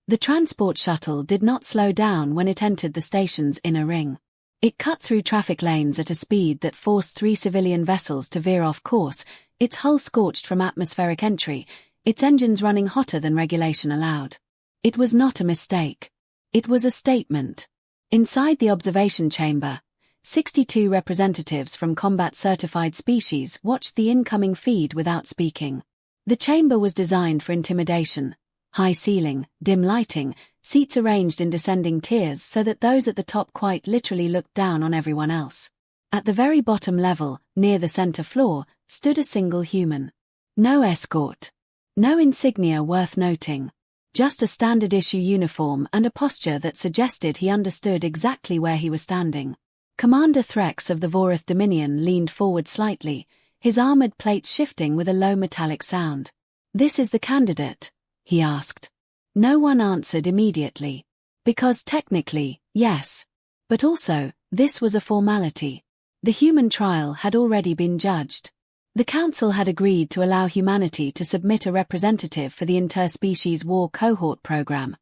The transport shuttle did not slow down when it entered the station's inner ring. It cut through traffic lanes at a speed that forced 3 civilian vessels to veer off course, its hull scorched from atmospheric entry, its engines running hotter than regulation allowed. It was not a mistake. It was a statement. Inside the observation chamber, 62 representatives from combat-certified species watched the incoming feed without speaking. The chamber was designed for intimidation. High ceiling, dim lighting, seats arranged in descending tiers so that those at the top quite literally looked down on everyone else. At the very bottom level, near the center floor, stood a single human. No escort. No insignia worth noting. Just a standard-issue uniform and a posture that suggested he understood exactly where he was standing. Commander Threx of the Vorath Dominion leaned forward slightly, his armored plates shifting with a low metallic sound. "This is the candidate?" he asked. No one answered immediately. Because technically, yes. But also, this was a formality. The human trial had already been judged. The Council had agreed to allow humanity to submit a representative for the Interspecies War Cohort Program,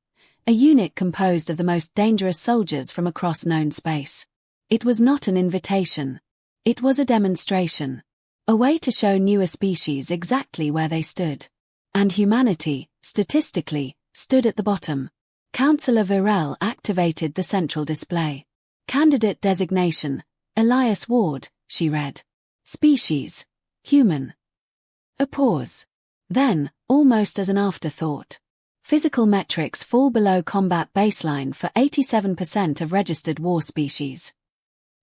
a unit composed of the most dangerous soldiers from across known space. It was not an invitation. It was a demonstration. A way to show newer species exactly where they stood. And humanity, statistically, stood at the bottom. Councillor Virel activated the central display. Candidate designation, Elias Ward, she read. Species, human. A pause. Then, almost as an afterthought. Physical metrics fall below combat baseline for 87% of registered war species.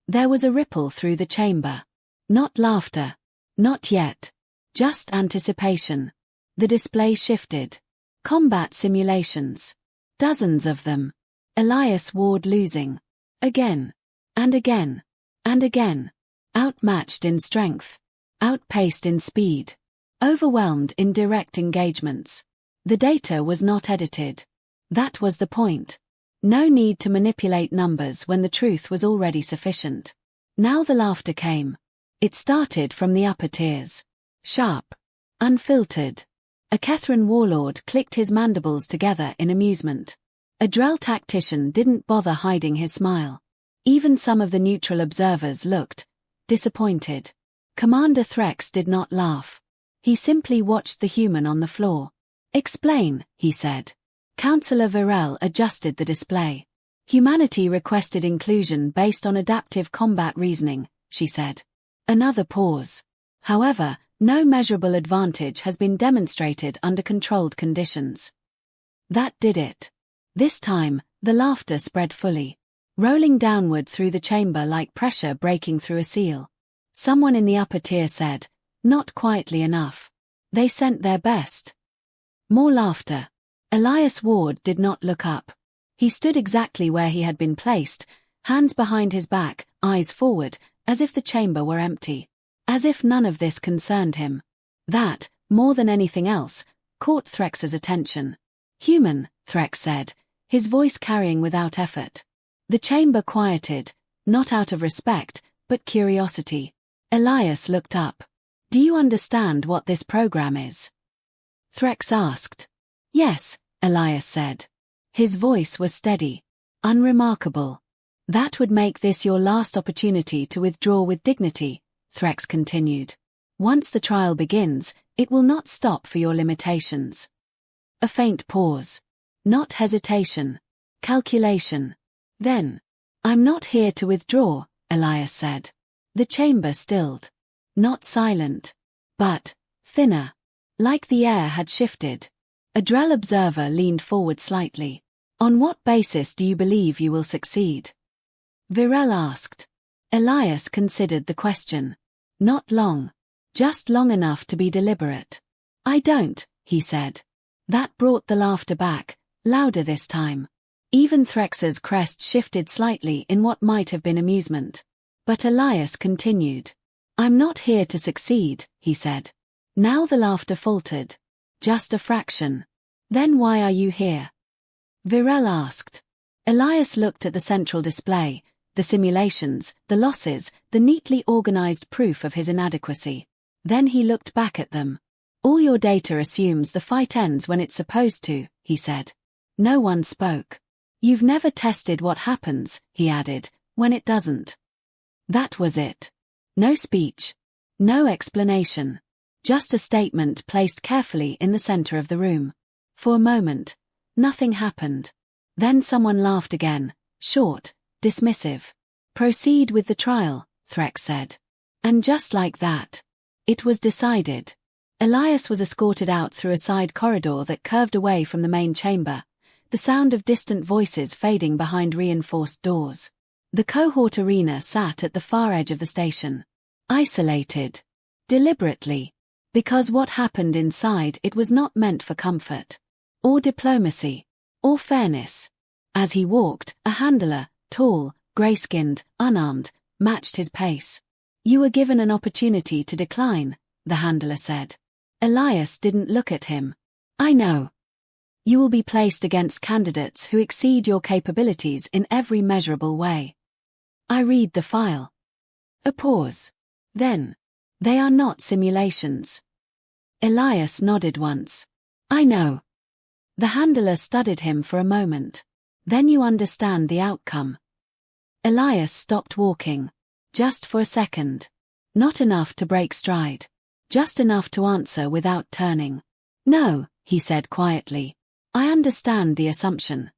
There was a ripple through the chamber. Not laughter. Not yet. Just anticipation. The display shifted. Combat simulations. Dozens of them. Elias Ward losing. Again. And again. And again. Outmatched in strength. Outpaced in speed. Overwhelmed in direct engagements. The data was not edited. That was the point. No need to manipulate numbers when the truth was already sufficient. Now the laughter came. It started from the upper tiers. Sharp. Unfiltered. A Kethran warlord clicked his mandibles together in amusement. A Drell tactician didn't bother hiding his smile. Even some of the neutral observers looked disappointed. Commander Threx did not laugh. He simply watched the human on the floor. "Explain," he said. Councillor Virel adjusted the display. "Humanity requested inclusion based on adaptive combat reasoning," she said. Another pause. "However, no measurable advantage has been demonstrated under controlled conditions." That did it. This time, the laughter spread fully, rolling downward through the chamber like pressure breaking through a seal. Someone in the upper tier said, "Not quietly enough. They sent their best." More laughter. Elias Ward did not look up. He stood exactly where he had been placed, hands behind his back, eyes forward, as if the chamber were empty. As if none of this concerned him. That, more than anything else, caught Threx's attention. "Human," Threx said, his voice carrying without effort. The chamber quieted, not out of respect, but curiosity. Elias looked up. "Do you understand what this program is?" Threx asked. "Yes," Elias said. His voice was steady. "Unremarkable. That would make this your last opportunity to withdraw with dignity," Threx continued. "Once the trial begins, it will not stop for your limitations." A faint pause. Not hesitation. Calculation. Then, "I'm not here to withdraw," Elias said. The chamber stilled. Not silent. But thinner. Like the air had shifted. A Drell observer leaned forward slightly. "On what basis do you believe you will succeed?" Virel asked. Elias considered the question. Not long. Just long enough to be deliberate. "I don't," he said. That brought the laughter back, louder this time. Even Threx's crest shifted slightly in what might have been amusement. But Elias continued. "I'm not here to succeed," he said. Now the laughter faltered. "Just a fraction. Then why are you here?" Virel asked. Elias looked at the central display, the simulations, the losses, the neatly organized proof of his inadequacy. Then he looked back at them. "All your data assumes the fight ends when it's supposed to," he said. No one spoke. You've never tested what happens, he added, when it doesn't. That was it. No speech. No explanation. Just a statement placed carefully in the center of the room. For a moment, nothing happened. Then someone laughed again, short, dismissive. Proceed with the trial, Threx said. And just like that, it was decided. Elias was escorted out through a side corridor that curved away from the main chamber, the sound of distant voices fading behind reinforced doors. The cohort arena sat at the far edge of the station. Isolated. Deliberately. Because what happened inside it was not meant for comfort. Or diplomacy. Or fairness. As he walked, a handler, tall, grey-skinned, unarmed, matched his pace. You were given an opportunity to decline, the handler said. Elias didn't look at him. I know. You will be placed against candidates who exceed your capabilities in every measurable way. I read the file. A pause. Then. They are not simulations. Elias nodded once. I know. The handler studied him for a moment. Then you understand the outcome. Elias stopped walking. Just for a second. Not enough to break stride. Just enough to answer without turning. No, he said quietly. I understand the assumption.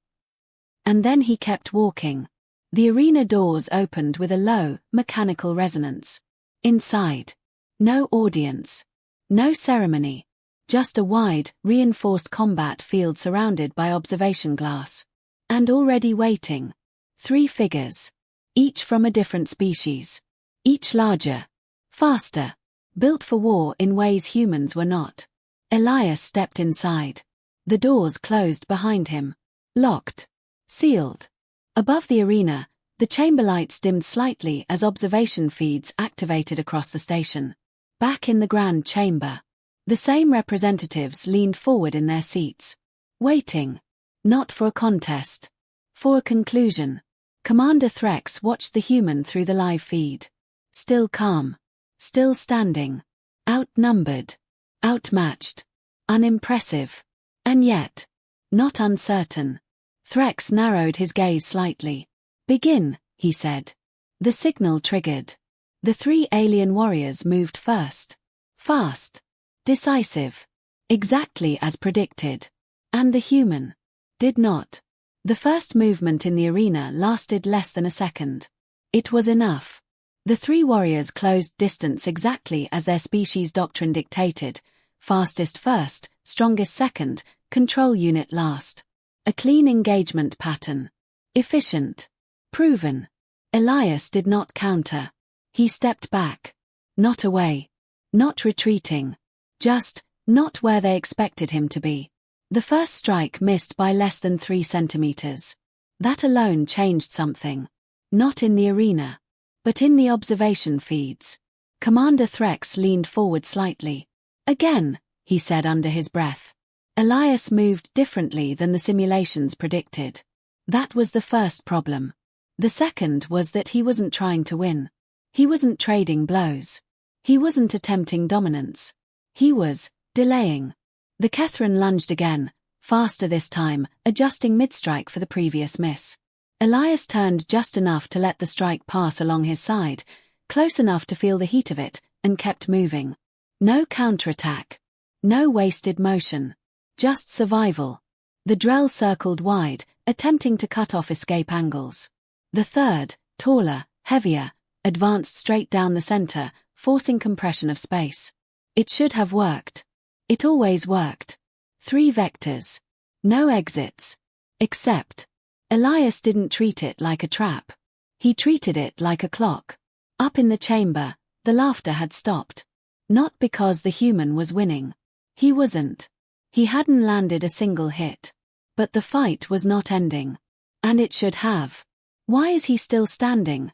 And then he kept walking. The arena doors opened with a low, mechanical resonance. Inside. No audience. No ceremony. Just a wide, reinforced combat field surrounded by observation glass. And already waiting. 3 figures. Each from a different species. Each larger. Faster. Built for war in ways humans were not. Elias stepped inside. The doors closed behind him. Locked. Sealed. Above the arena, the chamber lights dimmed slightly as observation feeds activated across the station. Back in the grand chamber. The same representatives leaned forward in their seats. Waiting. Not for a contest. For a conclusion. Commander Threx watched the human through the live feed. Still calm. Still standing. Outnumbered. Outmatched. Unimpressive. And yet. Not uncertain. Threx narrowed his gaze slightly. Begin, he said. The signal triggered. The 3 alien warriors moved first. Fast. Decisive. Exactly as predicted. And the human. Did not. The first movement in the arena lasted less than a second. It was enough. The 3 warriors closed distance exactly as their species doctrine dictated. Fastest first, strongest second, control unit last. A clean engagement pattern. Efficient. Proven. Elias did not counter. He stepped back. Not away. Not retreating. Just, not where they expected him to be. The first strike missed by less than 3 centimeters. That alone changed something. Not in the arena. But in the observation feeds. Commander Threx leaned forward slightly. Again, he said under his breath. Elias moved differently than the simulations predicted. That was the first problem. The second was that he wasn't trying to win. He wasn't trading blows. He wasn't attempting dominance. He was delaying. The Kethran lunged again, faster this time, adjusting mid-strike for the previous miss. Elias turned just enough to let the strike pass along his side, close enough to feel the heat of it, and kept moving. No counterattack. No wasted motion. Just survival. The Drell circled wide, attempting to cut off escape angles. The third, taller, heavier, advanced straight down the center, forcing compression of space. It should have worked. It always worked. 3 vectors. No exits. Except. Elias didn't treat it like a trap. He treated it like a clock. Up in the chamber, the laughter had stopped. Not because the human was winning. He wasn't. He hadn't landed a single hit. But the fight was not ending. And it should have. Why is he still standing?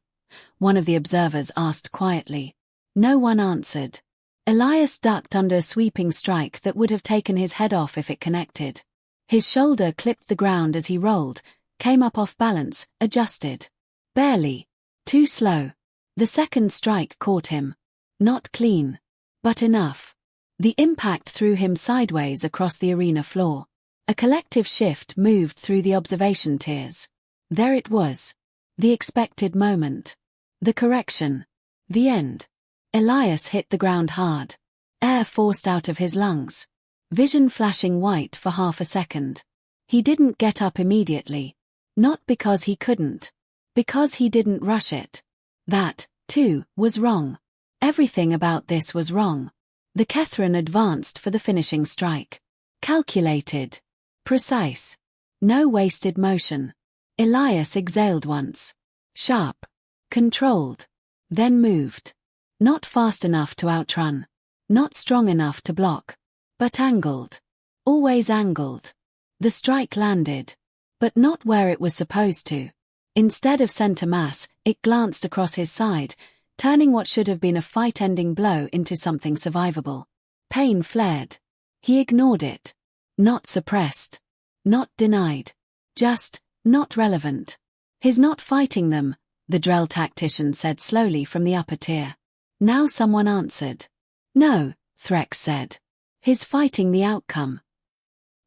One of the observers asked quietly. No one answered. Elias ducked under a sweeping strike that would have taken his head off if it connected. His shoulder clipped the ground as he rolled, came up off balance, adjusted. Barely. Too slow. The second strike caught him. Not clean. But enough. The impact threw him sideways across the arena floor. A collective shift moved through the observation tiers. There it was. The expected moment. The correction. The end. Elias hit the ground hard. Air forced out of his lungs. Vision flashing white for half a second. He didn't get up immediately. Not because he couldn't. Because he didn't rush it. That, too, was wrong. Everything about this was wrong. The Kethran advanced for the finishing strike. Calculated. Precise. No wasted motion. Elias exhaled once. Sharp. Controlled. Then moved. Not fast enough to outrun. Not strong enough to block. But angled. Always angled. The strike landed. But not where it was supposed to. Instead of center mass, it glanced across his side, turning what should have been a fight-ending blow into something survivable. Pain flared. He ignored it. Not suppressed. Not denied. Just, not relevant. He's not fighting them, the Drell tactician said slowly from the upper tier. Now someone answered. No, Threx said. He's fighting the outcome.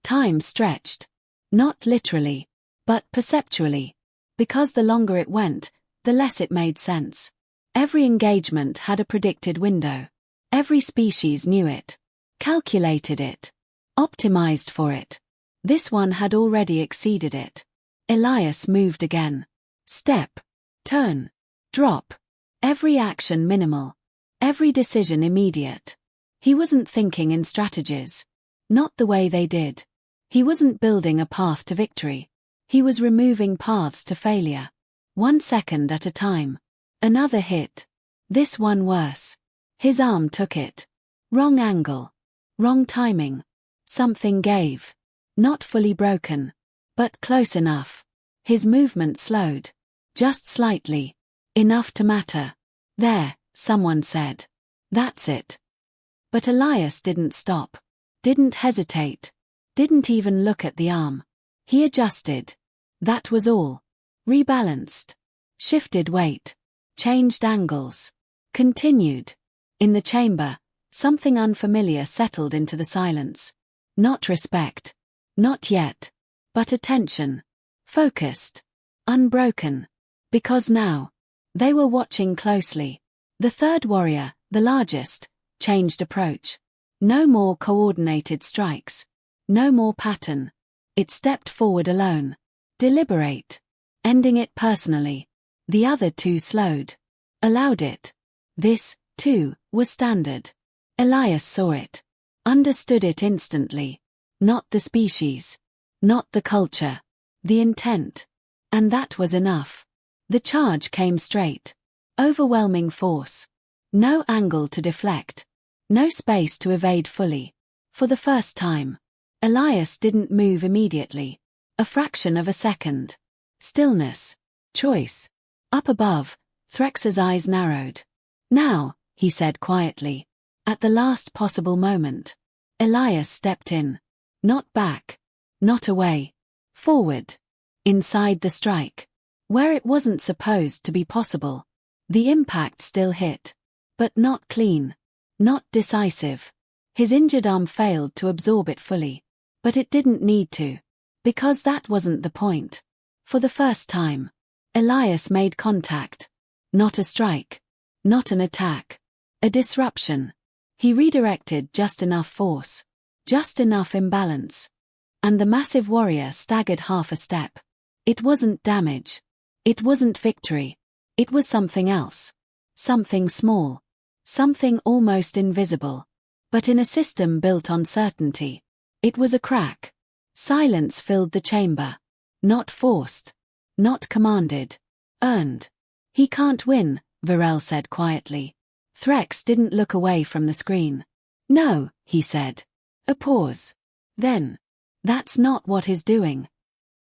Time stretched. Not literally, but perceptually. Because the longer it went, the less it made sense. Every engagement had a predicted window. Every species knew it. Calculated it. Optimized for it. This one had already exceeded it. Elias moved again. Step. Turn. Drop. Every action minimal. Every decision immediate. He wasn't thinking in strategies. Not the way they did. He wasn't building a path to victory. He was removing paths to failure. 1 second at a time. Another hit. This one worse. His arm took it. Wrong angle. Wrong timing. Something gave. Not fully broken. But close enough. His movement slowed. Just slightly. Enough to matter. There, someone said. That's it. But Elias didn't stop. Didn't hesitate. Didn't even look at the arm. He adjusted. That was all. Rebalanced. Shifted weight. Changed angles. Continued. In the chamber, something unfamiliar settled into the silence. Not respect. Not yet. But attention. Focused. Unbroken. Because now, they were watching closely. The third warrior, the largest, changed approach. No more coordinated strikes. No more pattern. It stepped forward alone. Deliberate. Ending it personally. The other two slowed. Allowed it. This, too, was standard. Elias saw it. Understood it instantly. Not the species. Not the culture. The intent. And that was enough. The charge came straight. Overwhelming force. No angle to deflect. No space to evade fully. For the first time. Elias didn't move immediately. A fraction of a second. Stillness. Choice. Up above, Threx's eyes narrowed. Now, he said quietly. At the last possible moment. Elias stepped in. Not back. Not away. Forward. Inside the strike. Where it wasn't supposed to be possible. The impact still hit. But not clean. Not decisive. His injured arm failed to absorb it fully. But it didn't need to. Because that wasn't the point. For the first time, Elias made contact. Not a strike. Not an attack. A disruption. He redirected just enough force. Just enough imbalance. And the massive warrior staggered half a step. It wasn't damage. It wasn't victory. It was something else. Something small. Something almost invisible. But in a system built on certainty. It was a crack. Silence filled the chamber. Not forced. Not commanded. Earned. He can't win, Varel said quietly. Threx didn't look away from the screen. No, he said. A pause. Then. That's not what he's doing.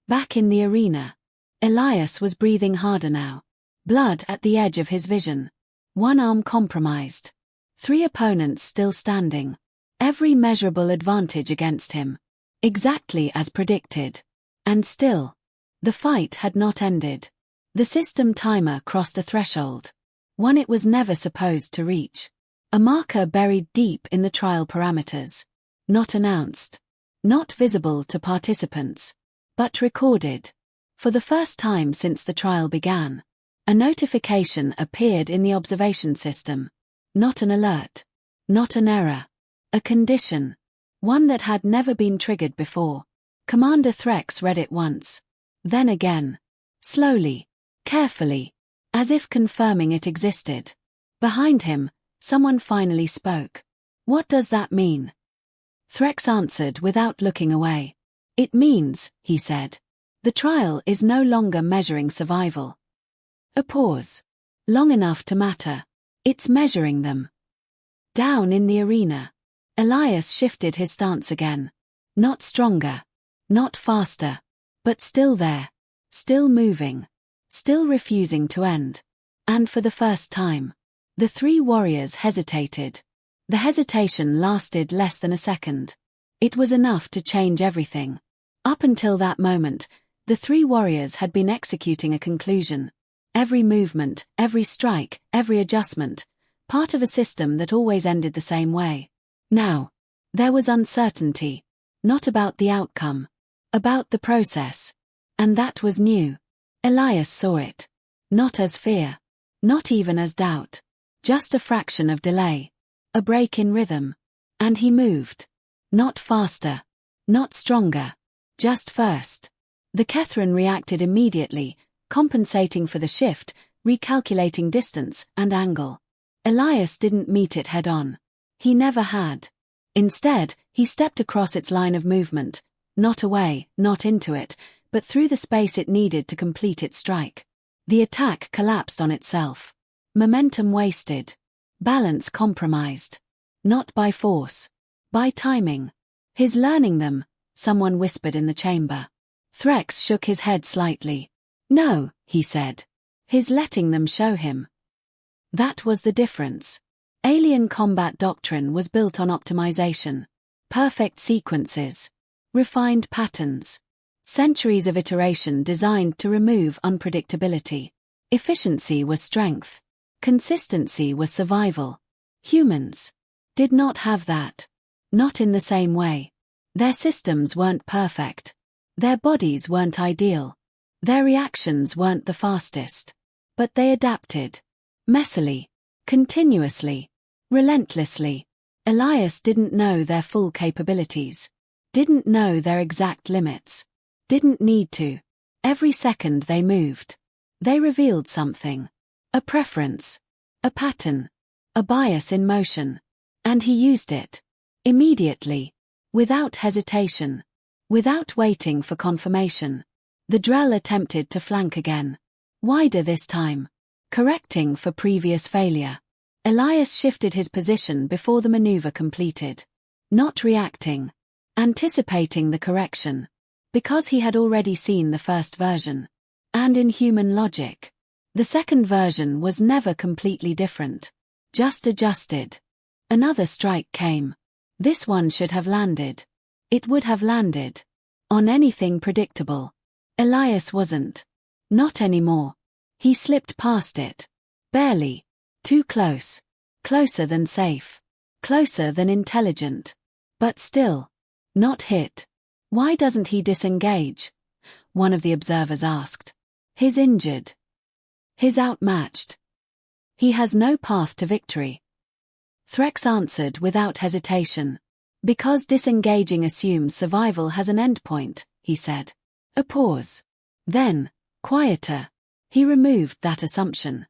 Back in the arena. Elias was breathing harder now. Blood at the edge of his vision. One arm compromised. 3 opponents still standing. Every measurable advantage against him. Exactly as predicted. And still. The fight had not ended. The system timer crossed a threshold. One it was never supposed to reach. A marker buried deep in the trial parameters. Not announced. Not visible to participants, but recorded. For the first time since the trial began, a notification appeared in the observation system. Not an alert. Not an error. A condition. One that had never been triggered before. Commander Threx read it once. Then again. Slowly. Carefully. As if confirming it existed. Behind him, someone finally spoke. "What does that mean?" Threx answered without looking away. "It means," he said, "the trial is no longer measuring survival." A pause. Long enough to matter. It's measuring them. Down in the arena, Elias shifted his stance again. Not stronger. Not faster. But still there. Still moving. Still refusing to end. And for the first time, the three warriors hesitated. The hesitation lasted less than a second. It was enough to change everything. Up until that moment, the three warriors had been executing a conclusion. Every movement, every strike, every adjustment, part of a system that always ended the same way. Now, there was uncertainty. Not about the outcome. About the process. And that was new. Elias saw it. Not as fear. Not even as doubt. Just a fraction of delay. A break in rhythm. And he moved. Not faster. Not stronger. Just first. The Kethran reacted immediately, compensating for the shift, recalculating distance and angle. Elias didn't meet it head-on. He never had. Instead, he stepped across its line of movement, not away, not into it, but through the space it needed to complete its strike. The attack collapsed on itself. Momentum wasted. Balance compromised. Not by force. By timing. His learning them, someone whispered in the chamber. Threx shook his head slightly. No, he said. His letting them show him. That was the difference. Alien combat doctrine was built on optimization. Perfect sequences. Refined patterns. Centuries of iteration designed to remove unpredictability. Efficiency was strength. Consistency was survival. Humans did not have that. Not in the same way. Their systems weren't perfect. Their bodies weren't ideal. Their reactions weren't the fastest. But they adapted. Messily. Continuously. Relentlessly. Elias didn't know their full capabilities. Didn't know their exact limits. Didn't need to. Every second they moved. They revealed something. A preference. A pattern. A bias in motion. And he used it. Immediately. Without hesitation. Without waiting for confirmation. The Drell attempted to flank again. Wider this time. Correcting for previous failure. Elias shifted his position before the maneuver completed. Not reacting. Anticipating the correction. Because he had already seen the first version. And in human logic, the second version was never completely different. Just adjusted. Another strike came. This one should have landed. It would have landed. On anything predictable. Elias wasn't. Not anymore. He slipped past it. Barely. Too close. Closer than safe. Closer than intelligent. But still. Not hit. Why doesn't he disengage? One of the observers asked. He's injured. He's outmatched. He has no path to victory. Threx answered without hesitation. Because disengaging assumes survival has an endpoint, he said. A pause. Then, quieter. He removed that assumption.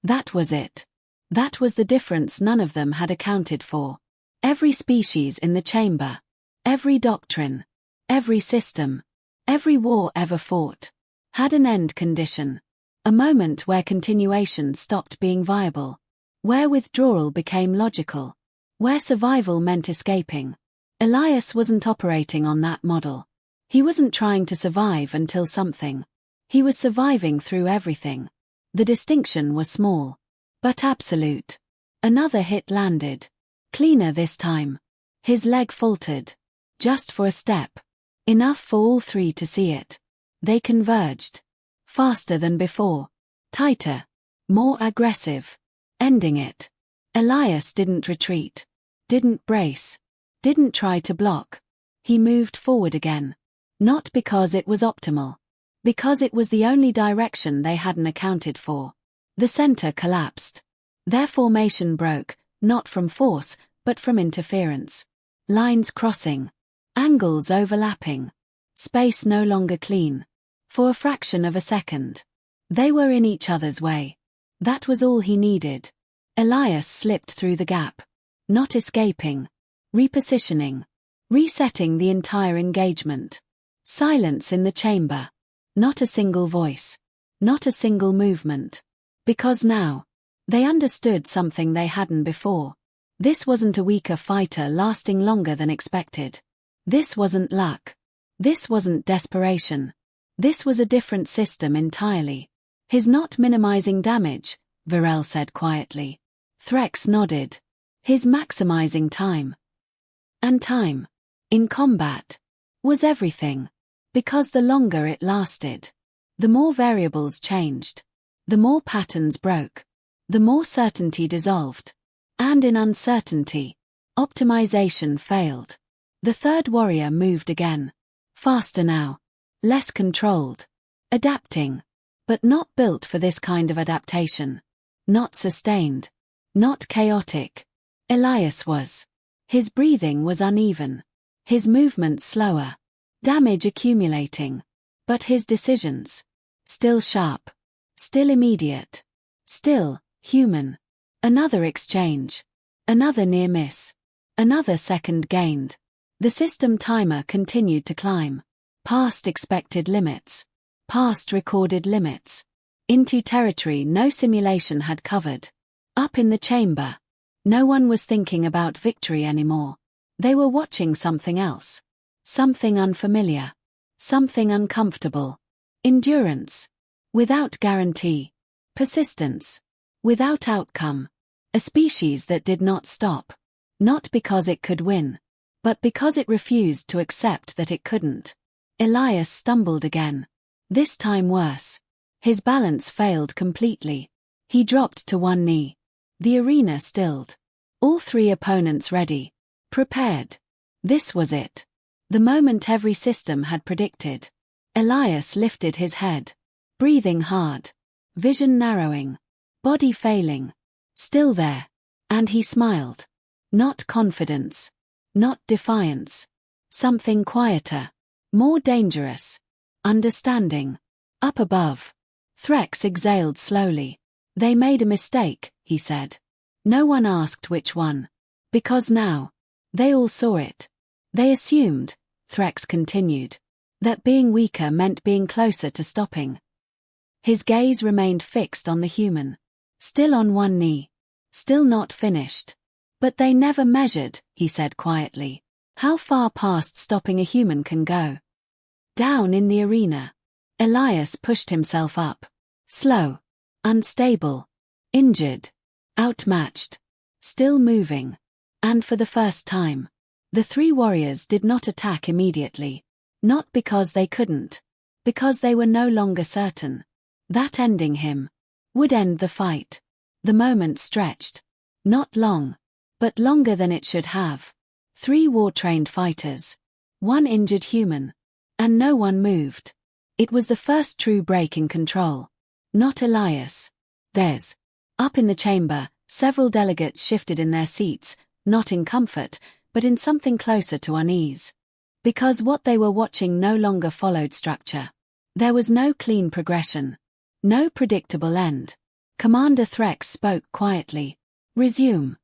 That was it. That was the difference none of them had accounted for. Every species in the chamber. Every doctrine. Every system. Every war ever fought. Had an end condition. A moment where continuation stopped being viable. Where withdrawal became logical. Where survival meant escaping. Elias wasn't operating on that model. He wasn't trying to survive until something. He was surviving through everything. The distinction was small. But absolute. Another hit landed. Cleaner this time. His leg faltered. Just for a step. Enough for all three to see it. They converged. Faster than before. Tighter. More aggressive. Ending it. Elias didn't retreat. Didn't brace. Didn't try to block. He moved forward again. Not because it was optimal. Because it was the only direction they hadn't accounted for. The center collapsed. Their formation broke, not from force, but from interference. Lines crossing. Angles overlapping. Space no longer clean. For a fraction of a second. They were in each other's way. That was all he needed. Elias slipped through the gap. Not escaping. Repositioning. Resetting the entire engagement. Silence in the chamber. Not a single voice. Not a single movement. Because now, they understood something they hadn't before. This wasn't a weaker fighter lasting longer than expected. This wasn't luck. This wasn't desperation. This was a different system entirely. His not minimizing damage, Varel said quietly. Threx nodded. His maximizing time. And time, in combat, was everything. Because the longer it lasted, the more variables changed. The more patterns broke. The more certainty dissolved. And in uncertainty, optimization failed. The third warrior moved again. Faster now. Less controlled. Adapting. But not built for this kind of adaptation. Not sustained. Not chaotic. Elias was. His breathing was uneven. His movements slower. Damage accumulating. But his decisions. Still sharp. Still immediate. Still human. Another exchange. Another near miss. Another second gained. The system timer continued to climb. Past expected limits. Past recorded limits. Into territory no simulation had covered. Up in the chamber. No one was thinking about victory anymore. They were watching something else. Something unfamiliar. Something uncomfortable. Endurance. Without guarantee. Persistence. Without outcome. A species that did not stop. Not because it could win. But because it refused to accept that it couldn't. Elias stumbled again. This time worse. His balance failed completely. He dropped to one knee. The arena stilled. All three opponents ready. Prepared. This was it. The moment every system had predicted. Elias lifted his head. Breathing hard. Vision narrowing. Body failing. Still there. And he smiled. Not confidence. Not defiance. Something quieter. More dangerous. Understanding. Up above. Threx exhaled slowly. They made a mistake, he said. No one asked which one. Because now. They all saw it. They assumed, Threx continued, that being weaker meant being closer to stopping. His gaze remained fixed on the human. Still on one knee. Still not finished. But they never measured, he said quietly, how far past stopping a human can go. Down in the arena. Elias pushed himself up. Slow. Unstable. Injured. Outmatched. Still moving. And for the first time, the three warriors did not attack immediately. Not because they couldn't. Because they were no longer certain. That ending him would end the fight. The moment stretched. Not long. But longer than it should have. 3 war-trained fighters. 1 injured human. And no one moved. It was the first true break in control. Not Elias. Theirs. Up in the chamber, several delegates shifted in their seats, not in comfort, but in something closer to unease. Because what they were watching no longer followed structure. There was no clean progression. No predictable end. Commander Threx spoke quietly. Resume.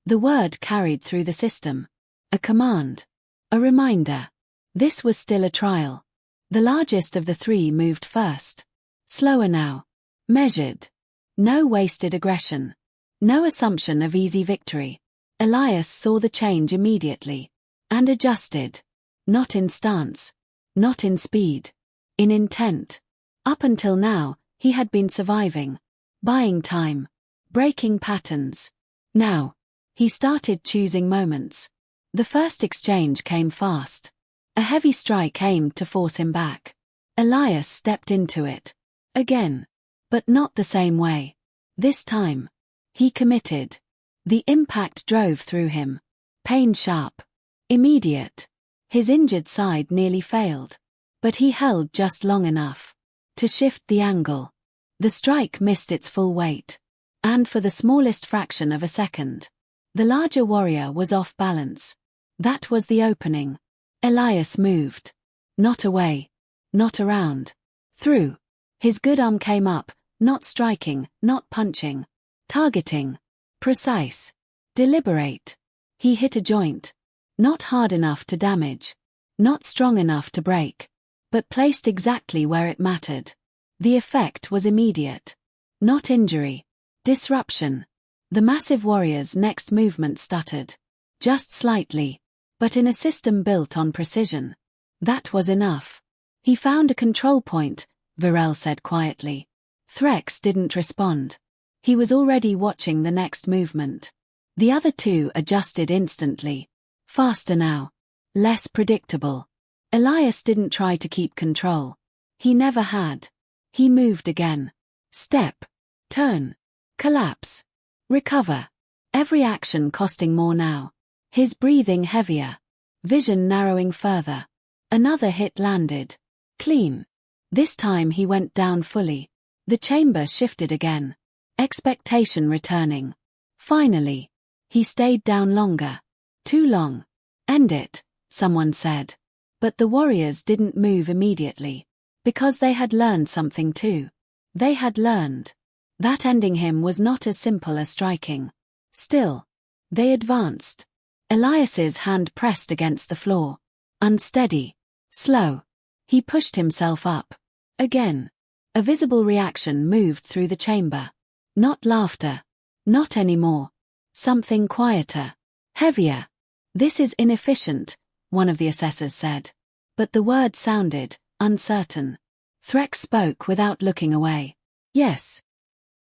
The word carried through the system. A command. A reminder. This was still a trial. The largest of the 3 moved first. Slower now. Measured. No wasted aggression. No assumption of easy victory. Elias saw the change immediately. And adjusted. Not in stance. Not in speed. In intent. Up until now, he had been surviving. Buying time. Breaking patterns. Now, he started choosing moments. The first exchange came fast. A heavy strike aimed to force him back. Elias stepped into it. Again. But not the same way. This time. He committed. The impact drove through him. Pain sharp. Immediate. His injured side nearly failed. But he held just long enough to shift the angle. The strike missed its full weight. And for the smallest fraction of a second, the larger warrior was off balance. That was the opening. Elias moved. Not away. Not around. Through. His good arm came up, not striking, not punching. Targeting. Precise. Deliberate. He hit a joint. Not hard enough to damage. Not strong enough to break. But placed exactly where it mattered. The effect was immediate. Not injury. Disruption. The massive warrior's next movement stuttered. Just slightly. But in a system built on precision. That was enough. He found a control point, Virel said quietly. Threx didn't respond. He was already watching the next movement. The other two adjusted instantly. Faster now. Less predictable. Elias didn't try to keep control. He never had. He moved again. Step. Turn. Collapse. Recover. Every action costing more now. His breathing heavier. Vision narrowing further. Another hit landed. Clean. This time he went down fully. The chamber shifted again. Expectation returning. Finally. He stayed down longer. Too long. End it, someone said. But the warriors didn't move immediately. Because they had learned something too. They had learned that ending him was not as simple as striking. Still. They advanced. Elias's hand pressed against the floor. Unsteady. Slow. He pushed himself up. Again. A visible reaction moved through the chamber. Not laughter. Not anymore. Something quieter. Heavier. This is inefficient, one of the assessors said. But the word sounded uncertain. Threx spoke without looking away. Yes.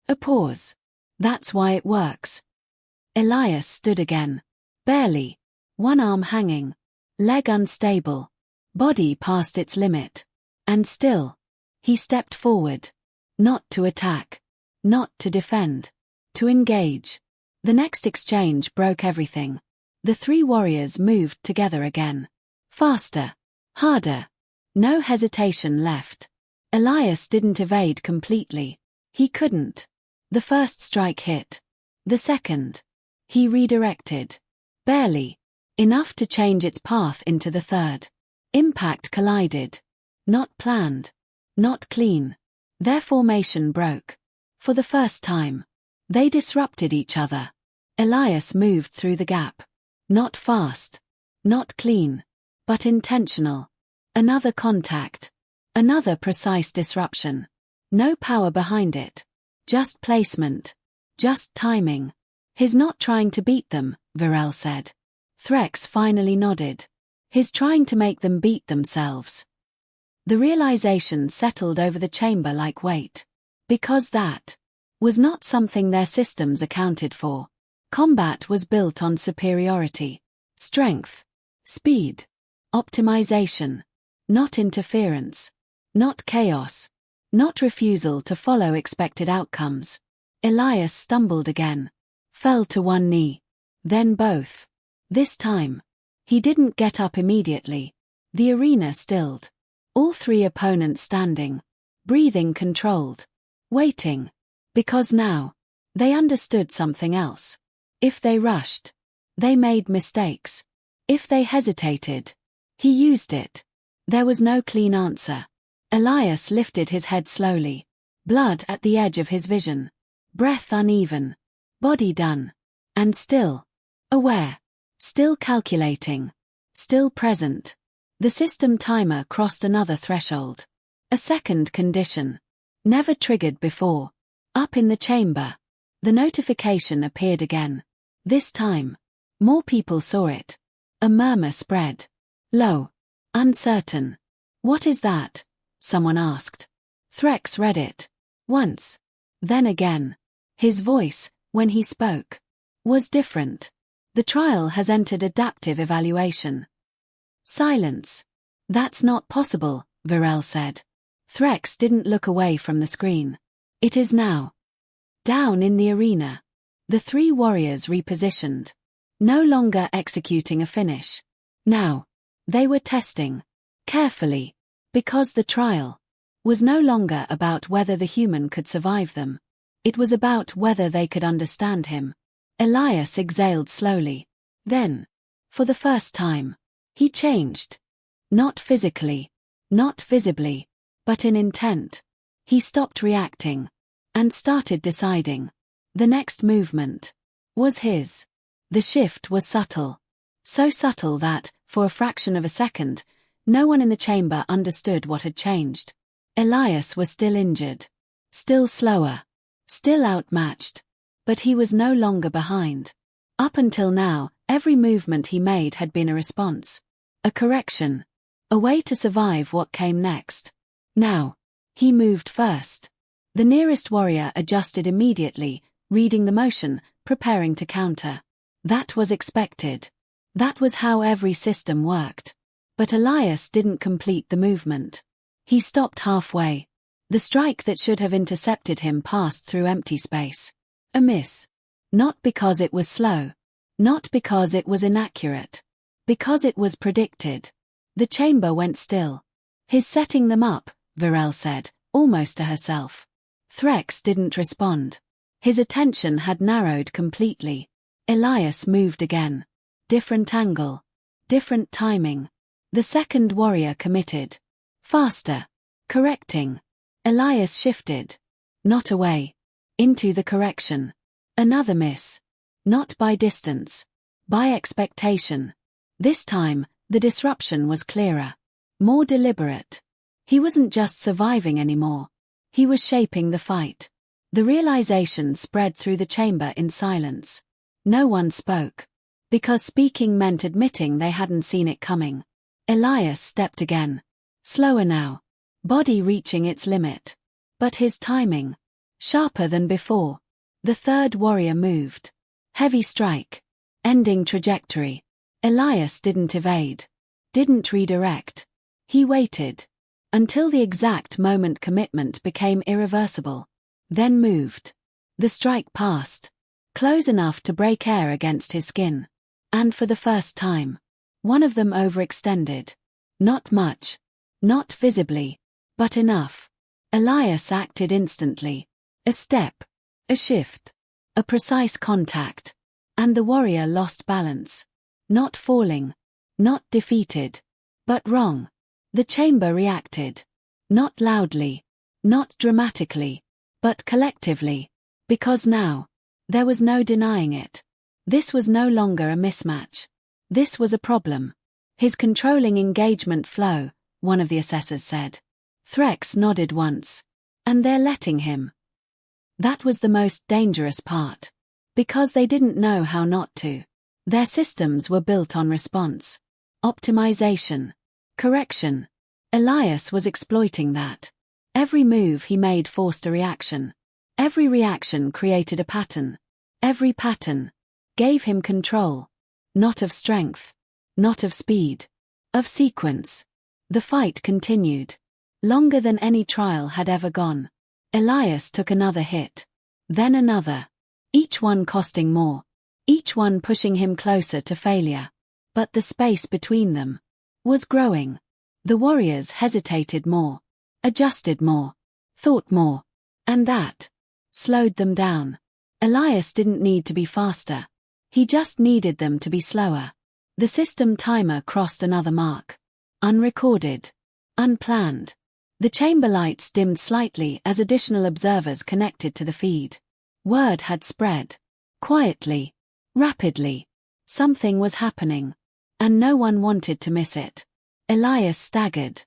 A pause. That's why it works. Elias stood again. Barely. One arm hanging. Leg unstable. Body past its limit. And still. He stepped forward. Not to attack. Not to defend. To engage. The next exchange broke everything. The three warriors moved together again. Faster. Harder. No hesitation left. Elias didn't evade completely. He couldn't. The first strike hit. The second. He redirected. Barely. Enough to change its path into the third. Impact collided. Not planned. Not clean. Their formation broke. For the first time. They disrupted each other. Elias moved through the gap. Not fast. Not clean. But intentional. Another contact. Another precise disruption. No power behind it. Just placement. Just timing. He's not trying to beat them, Virel said. Threx finally nodded. He's trying to make them beat themselves. The realization settled over the chamber like weight. Because that was not something their systems accounted for. Combat was built on superiority. Strength. Speed. Optimization. Not interference. Not chaos. Not refusal to follow expected outcomes. Elias stumbled again. Fell to one knee. Then both. This time. He didn't get up immediately. The arena stilled. All three opponents standing. Breathing controlled. Waiting. Because now. They understood something else. If they rushed. They made mistakes. If they hesitated. He used it. There was no clean answer. Elias lifted his head slowly. Blood at the edge of his vision. Breath uneven. Body done. And still. Aware. Still calculating. Still present. The system timer crossed another threshold. A second condition. Never triggered before. Up in the chamber. The notification appeared again. This time. More people saw it. A murmur spread. Low. Uncertain. What is that? Someone asked. Threx read it. Once. Then again. His voice, when he spoke, was different. The trial has entered adaptive evaluation. Silence. That's not possible, Virel said. Threx didn't look away from the screen. It is now. Down in the arena. The three warriors repositioned. No longer executing a finish. Now. They were testing. Carefully. Because the trial was no longer about whether the human could survive them. It was about whether they could understand him. Elias exhaled slowly. Then, for the first time, he changed. Not physically, not visibly, but in intent. He stopped reacting and started deciding. The next movement was his. The shift was subtle. So subtle that, for a fraction of a second, no one in the chamber understood what had changed. Elias was still injured. Still slower. Still outmatched. But he was no longer behind. Up until now, every movement he made had been a response. A correction. A way to survive what came next. Now, he moved first. The nearest warrior adjusted immediately, reading the motion, preparing to counter. That was expected. That was how every system worked. But Elias didn't complete the movement. He stopped halfway. The strike that should have intercepted him passed through empty space. A miss. Not because it was slow. Not because it was inaccurate. Because it was predicted. The chamber went still. "He's setting them up," Virel said, almost to herself. Threx didn't respond. His attention had narrowed completely. Elias moved again. Different angle. Different timing. The second warrior committed. Faster. Correcting. Elias shifted. Not away. Into the correction. Another miss. Not by distance. By expectation. This time, the disruption was clearer. More deliberate. He wasn't just surviving anymore. He was shaping the fight. The realization spread through the chamber in silence. No one spoke. Because speaking meant admitting they hadn't seen it coming. Elias stepped again. Slower now. Body reaching its limit. But his timing. Sharper than before. The third warrior moved. Heavy strike. Ending trajectory. Elias didn't evade. Didn't redirect. He waited. Until the exact moment commitment became irreversible. Then moved. The strike passed. Close enough to break air against his skin. And for the first time, one of them overextended. Not much. Not visibly. But enough. Elias acted instantly. A step. A shift. A precise contact. And the warrior lost balance. Not falling. Not defeated. But wrong. The chamber reacted. Not loudly. Not dramatically. But collectively. Because now, there was no denying it. This was no longer a mismatch. This was a problem. His controlling engagement flow, one of the assessors said. Threx nodded once. And they're letting him. That was the most dangerous part. Because they didn't know how not to. Their systems were built on response. Optimization. Correction. Elias was exploiting that. Every move he made forced a reaction. Every reaction created a pattern. Every pattern gave him control. Not of strength. Not of speed. Of sequence. The fight continued. Longer than any trial had ever gone. Elias took another hit. Then another. Each one costing more. Each one pushing him closer to failure. But the space between them was growing. The warriors hesitated more. Adjusted more. Thought more. And that slowed them down. Elias didn't need to be faster. He just needed them to be slower. The system timer crossed another mark. Unrecorded. Unplanned. The chamber lights dimmed slightly as additional observers connected to the feed. Word had spread. Quietly. Rapidly. Something was happening. And no one wanted to miss it. Elias staggered.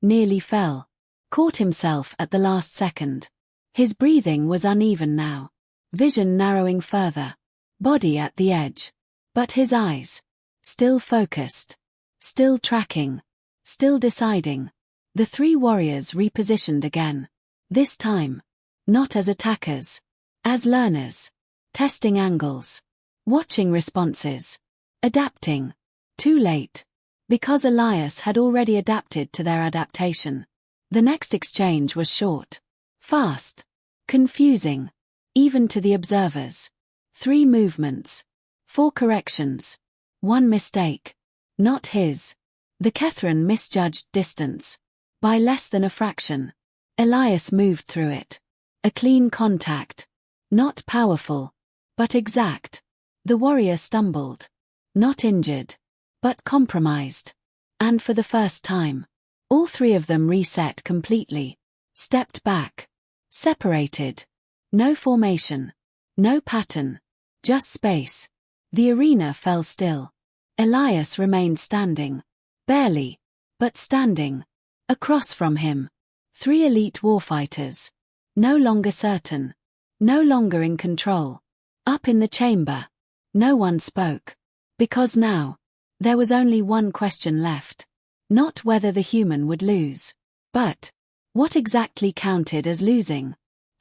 Nearly fell. Caught himself at the last second. His breathing was uneven now. Vision narrowing further. Body at the edge. But his eyes. Still focused. Still tracking. Still deciding. The three warriors repositioned again. This time. Not as attackers. As learners. Testing angles. Watching responses. Adapting. Too late. Because Elias had already adapted to their adaptation. The next exchange was short. Fast. Confusing. Even to the observers. 3 movements. 4 corrections. 1 mistake. Not his. The Kethran misjudged distance. By less than a fraction. Elias moved through it. A clean contact. Not powerful, but exact. The warrior stumbled. Not injured, but compromised. And for the first time, all three of them reset completely. Stepped back. Separated. No formation. No pattern. Just space. The arena fell still. Elias remained standing. Barely, but standing. Across from him. Three elite warfighters. No longer certain. No longer in control. Up in the chamber. No one spoke. Because now, there was only one question left. Not whether the human would lose. But, what exactly counted as losing?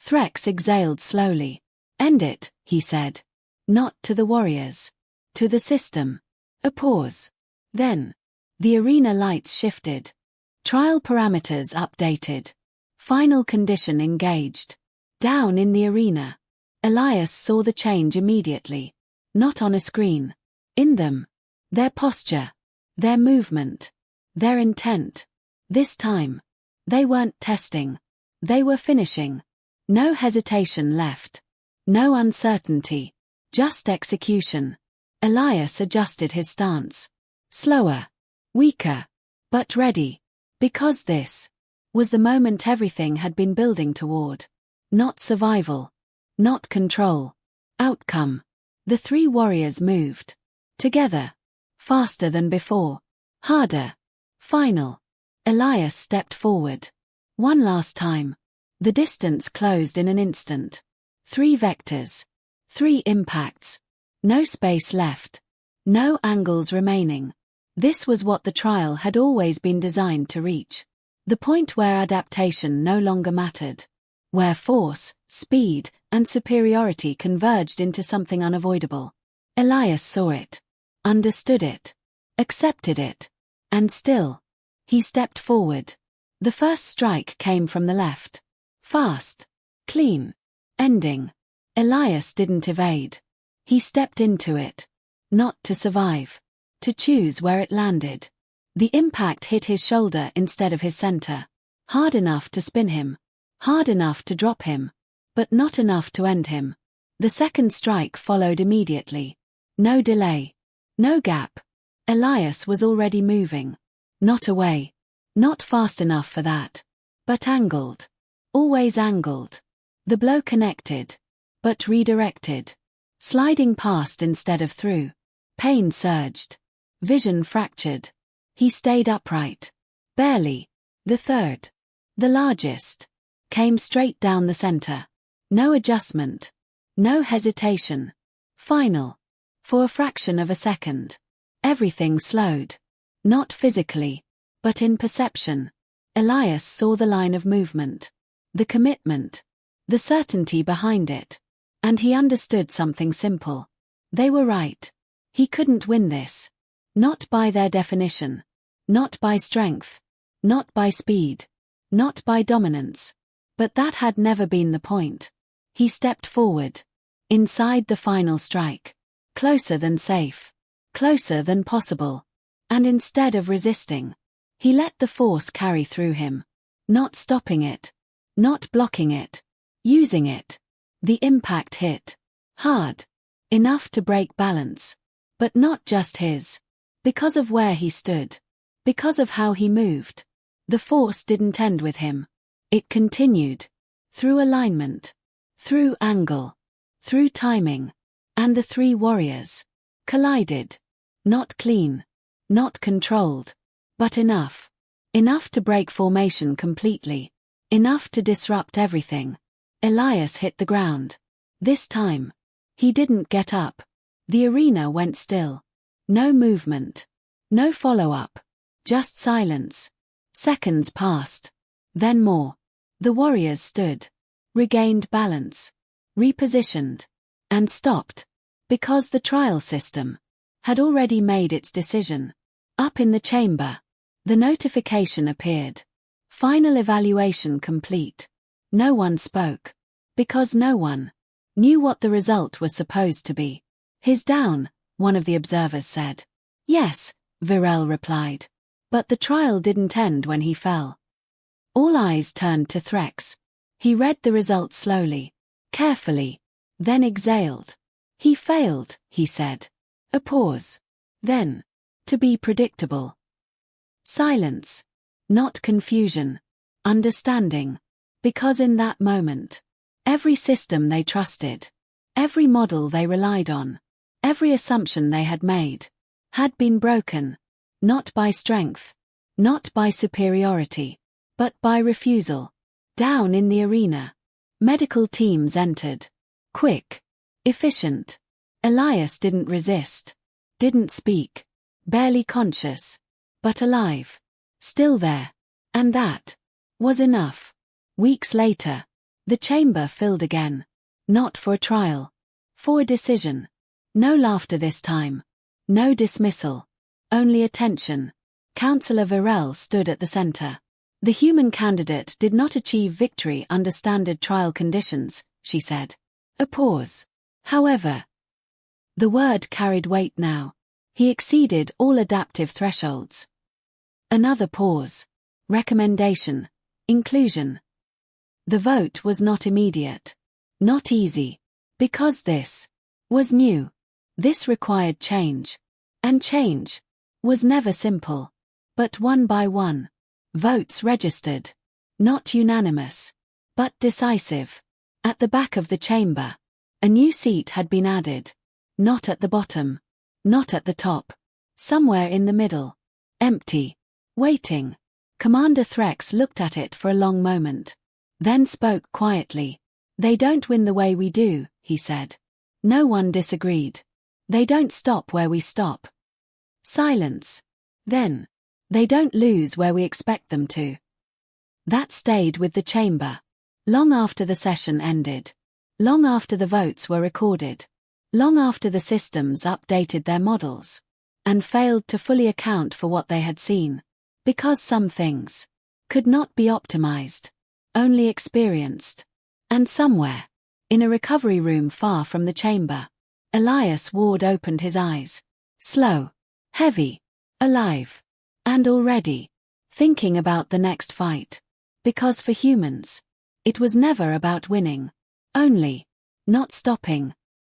Threx exhaled slowly. End it, he said. Not to the warriors. To the system. A pause. Then, the arena lights shifted. Trial parameters updated. Final condition engaged. Down in the arena. Elias saw the change immediately. Not on a screen. In them. Their posture. Their movement. Their intent. This time. They weren't testing. They were finishing. No hesitation left. No uncertainty. Just execution. Elias adjusted his stance. Slower. Weaker. But ready. Because this was the moment everything had been building toward. Not survival. Not control. Outcome. The three warriors moved. Together. Faster than before. Harder. Final. Elias stepped forward. One last time. The distance closed in an instant. 3 vectors. 3 impacts. No space left. No angles remaining. This was what the trial had always been designed to reach. The point where adaptation no longer mattered. Where force, speed, and superiority converged into something unavoidable. Elias saw it. Understood it. Accepted it. And still. He stepped forward. The first strike came from the left. Fast. Clean. Ending. Elias didn't evade. He stepped into it. Not to survive. To choose where it landed. The impact hit his shoulder instead of his center. Hard enough to spin him. Hard enough to drop him. But not enough to end him. The second strike followed immediately. No delay. No gap. Elias was already moving. Not away. Not fast enough for that. But angled. Always angled. The blow connected. But redirected. Sliding past instead of through. Pain surged. Vision fractured. He stayed upright. Barely. The third. The largest. Came straight down the center. No adjustment. No hesitation. Final. For a fraction of a second. Everything slowed. Not physically. But in perception. Elias saw the line of movement. The commitment. The certainty behind it. And he understood something simple. They were right. He couldn't win this. Not by their definition. Not by strength. Not by speed. Not by dominance. But that had never been the point. He stepped forward. Inside the final strike. Closer than safe. Closer than possible. And instead of resisting, he let the force carry through him. Not stopping it. Not blocking it. Using it. The impact hit. Hard. Enough to break balance. But not just his. Because of where he stood. Because of how he moved. The force didn't end with him. It continued. Through alignment. Through angle. Through timing. And the three warriors. Collided. Not clean. Not controlled. But enough. Enough to break formation completely. Enough to disrupt everything. Elias hit the ground. This time. He didn't get up. The arena went still. No movement. No follow-up. Just silence. Seconds passed. Then more. The warriors stood. Regained balance. Repositioned. And stopped. Because the trial system had already made its decision. Up in the chamber. The notification appeared. Final evaluation complete. No one spoke. Because no one knew what the result was supposed to be. He's down, one of the observers said. Yes, Virel replied. But the trial didn't end when he fell. All eyes turned to Threx. He read the results slowly, carefully, then exhaled. He failed, he said. A pause. Then, to be predictable. Silence. Not confusion. Understanding. Because in that moment, every system they trusted, every model they relied on, every assumption they had made, had been broken, not by strength, not by superiority, but by refusal. Down in the arena, medical teams entered. Quick. Efficient. Elias didn't resist. Didn't speak. Barely conscious. But alive. Still there. And that was enough. Weeks later, the chamber filled again. Not for a trial. For a decision. No laughter this time. No dismissal. Only attention. Councillor Virel stood at the center. The human candidate did not achieve victory under standard trial conditions, she said. A pause. However, the word carried weight now. He exceeded all adaptive thresholds. Another pause. Recommendation. Inclusion. The vote was not immediate. Not easy. Because this was new. This required change. And change was never simple. But one by one, votes registered. Not unanimous. But decisive. At the back of the chamber, a new seat had been added. Not at the bottom. Not at the top. Somewhere in the middle. Empty. Waiting. Commander Threx looked at it for a long moment. Then spoke quietly. They don't win the way we do, he said. No one disagreed. They don't stop where we stop. Silence. Then, they don't lose where we expect them to. That stayed with the chamber. Long after the session ended. Long after the votes were recorded. Long after the systems updated their models. And failed to fully account for what they had seen. Because some things could not be optimized. Only experienced. And somewhere, in a recovery room far from the chamber, Elias Ward opened his eyes. Slow. Heavy. Alive. And already thinking about the next fight. Because for humans, it was never about winning. Only not stopping.